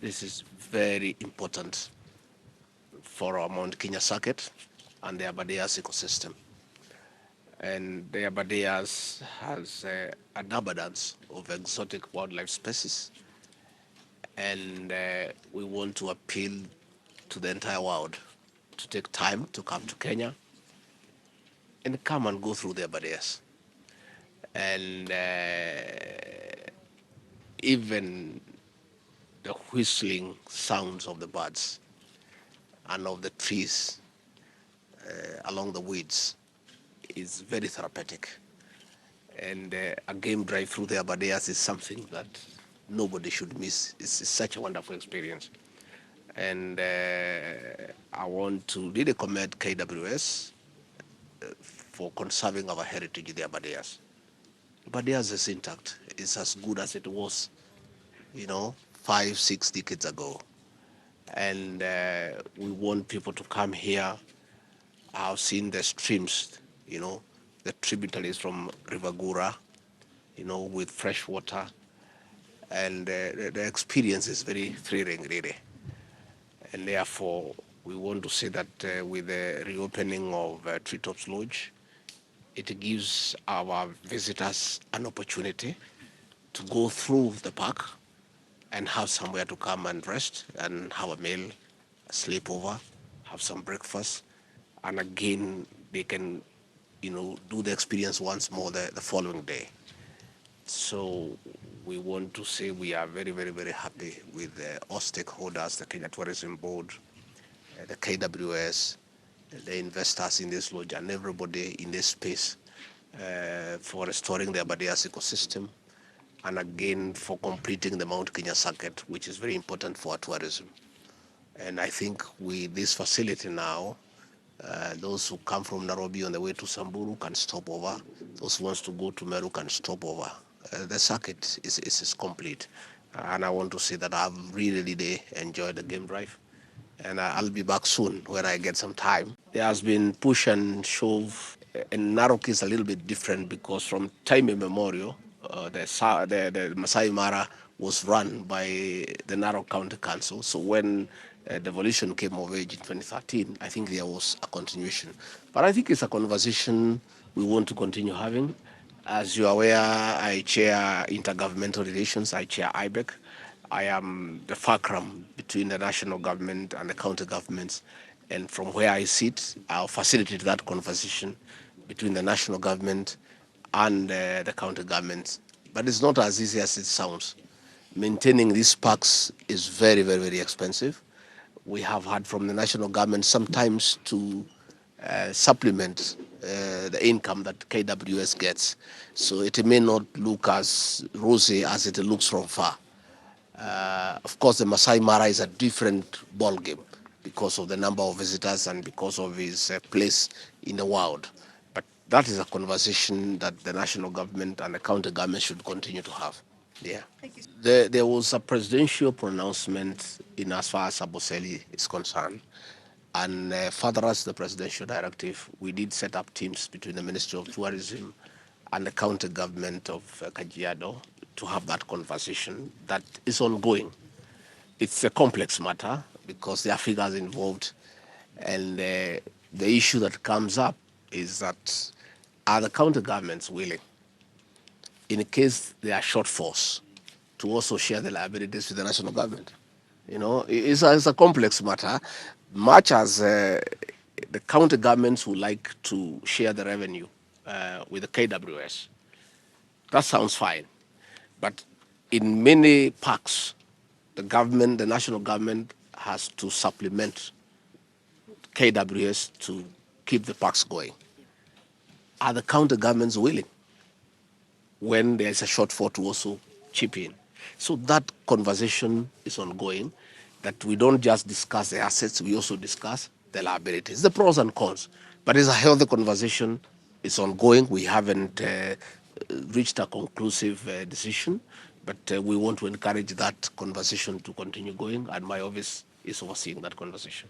This is very important for our Mount Kenya circuit and the Abadeas ecosystem. And the Abadeas has an abundance of exotic wildlife species, and we want to appeal to the entire world to take time to come to Kenya and come and go through the Abadeas. And even the whistling sounds of the birds and of the trees along the weeds is very therapeutic. And a game drive through the Abadeas is something that nobody should miss. It's such a wonderful experience. And I want to really commend KWS for conserving our heritage, the Abadeas. Abadeas is intact. It's as good as it was, 5, 6 decades ago. And we want people to come here. I've seen the streams, the tributaries from River Gura, with fresh water. And the experience is very thrilling, really. And therefore, we want to say that with the reopening of Treetops Lodge, it gives our visitors an opportunity to go through the park and have somewhere to come and rest and have a meal, a sleepover, have some breakfast, and again they can, do the experience once more the following day. So we want to say we are very, very, very happy with all stakeholders, the Kenya Tourism Board, the KWS, the investors in this lodge, and everybody in this space for restoring the Abadeas ecosystem, and again for completing the Mount Kenya circuit, which is very important for our tourism. And I think with this facility now, those who come from Nairobi on the way to Samburu can stop over. Those who wants to go to Meru can stop over. The circuit is complete. And I want to say that I've really, really enjoyed the game drive. And I'll be back soon when I get some time. There has been push and shove, and Narok is a little bit different because from time immemorial, the Masai Mara was run by the Narok County Council. So when devolution came of age in 2013, I think there was a continuation. But I think it's a conversation we want to continue having. As you are aware, I chair intergovernmental relations, I chair IBEC. I am the fulcrum between the national government and the county governments. And from where I sit, I'll facilitate that conversation between the national government and the county governments. But it's not as easy as it sounds. Maintaining these parks is very, very, very expensive. We have had from the national government sometimes to supplement the income that KWS gets. So it may not look as rosy as it looks from far. Of course, the Masai Mara is a different ballgame because of the number of visitors and because of his place in the world. But that is a conversation that the national government and the county government should continue to have. Yeah. There was a presidential pronouncement in as far as Aboseli is concerned. And further as the presidential directive, we did set up teams between the Ministry of Tourism and the county government of Kajiado to have that conversation that is ongoing. It's a complex matter because there are figures involved, and the issue that comes up is that are the county governments willing, in case there are shortfalls, to also share the liabilities with the national government? It's a complex matter, much as the county governments would like to share the revenue with the KWS. That sounds fine. But in many parks, the national government has to supplement KWS to keep the parks going. Are the county governments willing when there's a shortfall to also chip in? So that conversation is ongoing, that we don't just discuss the assets, we also discuss the liabilities, the pros and cons. But it's a healthy conversation. It's ongoing. We haven't reached a conclusive decision, but we want to encourage that conversation to continue going, and my office is overseeing that conversation.